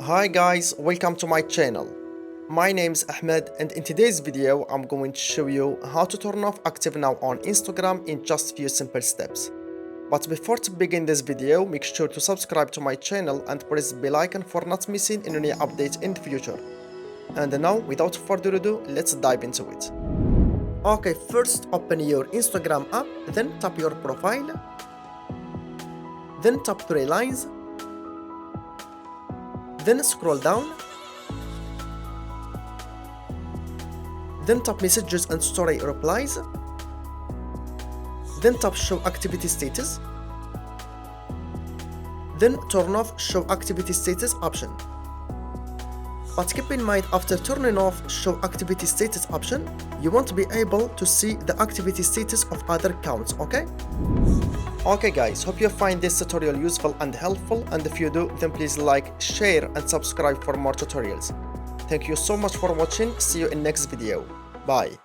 Hi guys, welcome to my channel. My name is Ahmed and in today's video I'm going to show you how to turn off Active Now on Instagram in just few simple steps. But before to begin this video, make sure to subscribe to my channel and press the bell icon for not missing any updates in the future. And now, without further ado, let's dive into it. Okay, first open your Instagram app, then tap your profile, then tap three lines, then scroll down, then tap messages and story replies, then tap show activity status, then turn off show activity status option. But keep in mind, after turning off show activity status option, you won't be able to see the activity status of other accounts, okay? Okay guys, hope you find this tutorial useful and helpful, and if you do, then please like, share and subscribe for more tutorials. Thank you so much for watching. See you in next video. Bye.